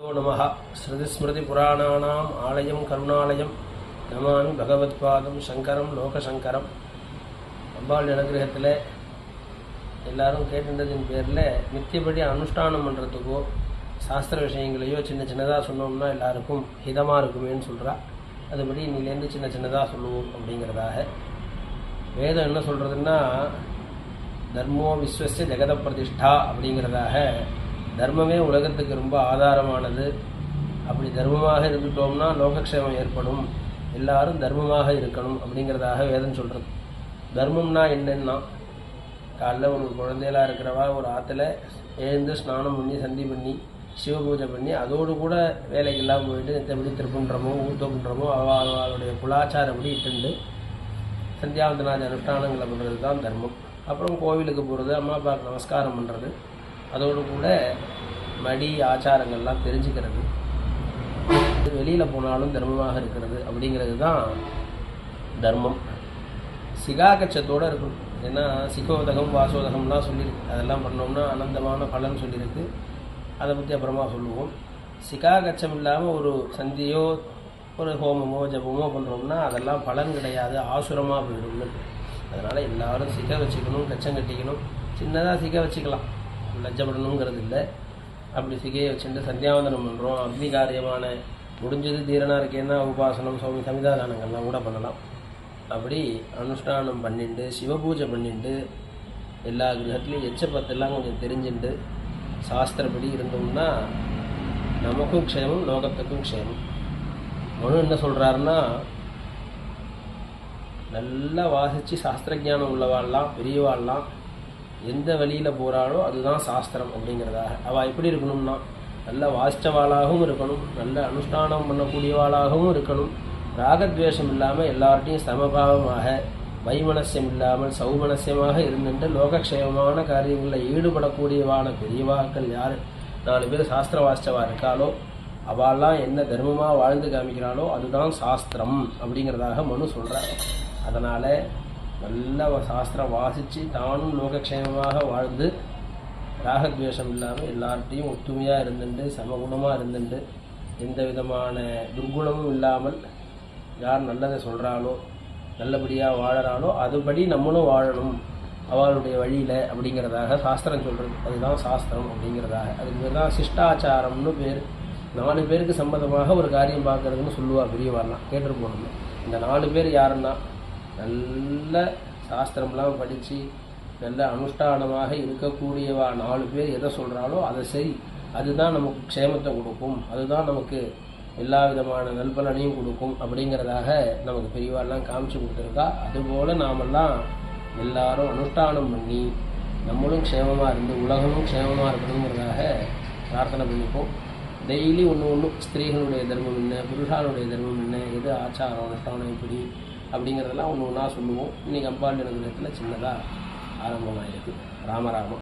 நமः ஸ்ருதிஸ்மிருதிபுராணானாம் ஆலயம் கருணாலயம் நமாமி பகவத்பாதம் சங்கரம் லோகசங்கரம். அம்பாள் அனுகிரகத்தில் எல்லாரும் கேட்டுன்றதின் பேரில் நித்தியப்படி அனுஷ்டானம் பண்ணுறதுக்கோ சாஸ்திர விஷயங்களையோ சின்ன சின்னதாக சொன்னோம்னா எல்லாருக்கும் ஹிதமாக இருக்குமேன்னு சொல்கிறா. அதுபடி இன்னிலேருந்து சின்ன சின்னதாக சொல்லுவோம் அப்படிங்கிறதாக. வேதம் என்ன சொல்கிறதுன்னா, தர்மோ விஸ்வஸ்ய ஜெகத பிரதிஷ்டா அப்படிங்கிறதாக. தர்மமே உலகத்துக்கு ரொம்ப ஆதாரமானது. அப்படி தர்மமாக இருந்துட்டோம்னா லோகக்ஷேமம் ஏற்படும், எல்லாரும் தர்மமாக இருக்கணும் அப்படிங்கிறதாக வேதம் சொல்கிறது. தர்மம்னா என்னன்னா, காலைல ஒரு குழந்தையெல்லாம் இருக்கிறவா ஒரு ஆற்றுல எழுந்து ஸ்நானம் பண்ணி சந்தி பண்ணி சிவபூஜை பண்ணி அதோடு கூட வேலைக்கெல்லாம் போயிட்டு நித்தபடி திருப்புன்றமோ ஊத்தோன்றமோ அவளுடைய குலாச்சாரப்படி இட்டுண்டு சந்தியாவந்தனாதி அனுஷ்டானங்களை பண்ணுறது தான் தர்மம். அப்புறம் கோவிலுக்கு போகிறது, அம்மா அப்பாவுக்கு நமஸ்காரம் பண்ணுறது, அதோடு கூட மடி ஆச்சாரங்கள்லாம் தெரிஞ்சுக்கிறது, வெளியில் போனாலும் தர்மமாக இருக்கிறது அப்படிங்கிறது தான் தர்மம். சிகாகச்சத்தோடு இருக்கணும். ஏன்னா சிகோதகம் வாசோதகம்லாம் சொல்லியிருக்கு. அதெல்லாம் பண்ணோம்னா அனந்தமான பலன் சொல்லியிருக்கு. அதை பற்றி அப்புறமா சொல்லுவோம். சிகாகச்சம் இல்லாமல் ஒரு சந்தியோ ஒரு ஹோமமோ ஜபமோ பண்ணுறோம்னா அதெல்லாம் பலன் கிடையாது, ஆசுரமாக போயிடும்னு. அதனால் எல்லோரும் சிகை வச்சுக்கணும், கச்சம் கட்டிக்கணும். சின்னதாக சிகை வச்சுக்கலாம், லஜ்ஜப்படணுங்கிறது இல்லை. அப்படி சிகையை வச்சுட்டு சந்தியாவந்தனம் பண்ணுறோம். அக்னி காரியமான முடிஞ்சது தீரனாக இருக்கேன்னா உபாசனம் சமிதாதானங்கள்லாம் கூட பண்ணலாம். அப்படி அனுஷ்டானம் பண்ணிட்டு சிவபூஜை பண்ணிட்டு எல்லா கிரகத்துலேயும் எச்சப்பத்தெல்லாம் கொஞ்சம் தெரிஞ்சுட்டு சாஸ்திரப்படி இருந்தோம்னா நமக்கும் க்ஷேமம், லோகத்துக்கும் க்ஷேமம். மனு என்ன சொல்கிறாருன்னா, நல்லா வாசித்து சாஸ்திர ஜானம் உள்ளவாள்லாம் பெரியவாள்லாம் எந்த வழியில் போகிறாளோ அதுதான் சாஸ்திரம் அப்படிங்கிறதாக. அவள் எப்படி இருக்கணும்னா, நல்ல வாசித்தவாளாகவும் இருக்கணும், நல்ல அனுஷ்டானம் பண்ணக்கூடியவாளாகவும் இருக்கணும், ராகத்வேஷம் இல்லாமல் எல்லார்ட்டையும் சமபாவமாக வைமனஸ்யம் இல்லாமல் சௌமனஸ்யமாக இருந்துட்டு லோகக்ஷேமமான காரியங்களில் ஈடுபடக்கூடியவான பெரியவாக்கள் யார் 4 பேர் சாஸ்திர வாசித்தவா இருக்காளோ அவெல்லாம் என்ன தர்மமாக வாழ்ந்து காமிக்கிறாளோ அதுதான் சாஸ்திரம் அப்படிங்கிறதாக மனு சொல்கிறார். அதனால் நல்ல சாஸ்திரம் வாசித்து தானும் லோகக்ஷேமமாக வாழ்ந்து ராகத்வேஷம் இல்லாமல் எல்லார்ட்டையும் ஒத்துமையாக இருந்துட்டு சமகுணமாக இருந்துட்டு எந்த விதமான துர்குணமும் இல்லாமல் யார் நல்லதை சொல்கிறாளோ நல்லபடியாக வாழறாளோ அதுபடி நம்மளும் வாழணும் அவளுடைய வழியில் அப்படிங்கிறதாக சாஸ்திரம் சொல்கிறது. அதுதான் சாஸ்திரம் அப்படிங்கிறதாக. அதுக்கு பேர் தான் சிஷ்டாச்சாரம்னு பேர். 4 பேருக்கு சம்மந்தமாக ஒரு காரியம் பார்க்குறதுன்னு சொல்லுவாள் பெரியவாள்லாம், கேட்டுருப்போம். இந்த 4 பேர் யாருன்னா, நல்ல சாஸ்திரம்லாம் படித்து நல்ல அனுஷ்டானமாக இருக்கக்கூடியவா 4 பேர் எதை சொல்கிறாளோ அதை சரி, அதுதான் நமக்கு க்ஷேமத்தை கொடுக்கும், அதுதான் நமக்கு எல்லா விதமான நல்பலனையும் கொடுக்கும் அப்படிங்கிறதாக நமக்கு பெரியவாள்லாம் காமிச்சு கொடுத்துருக்கா. அதுபோல் நாமெல்லாம் எல்லாரும் அனுஷ்டானம் பண்ணி நம்மளும் க்ஷேமமாக இருந்து உலகமும் க்ஷேமமாக இருக்கணுங்கிறதாக பிரார்த்தனை பண்ணிப்போம். டெய்லி ஒன்று ஸ்திரீகளுடைய தர்மம் என்ன, புருஷாளுடைய தர்மம் என்ன, எது ஆச்சாரம் அனுஷ்டானம் எப்படி அப்படிங்கிறதெல்லாம் ஒன்று ஒன்றா சொல்லுவோம். இன்றைக்கி அம்பாள் அனுகிரகத்தில் சின்னதாக ஆரம்பமாக இருக்குது. ராமராமம்.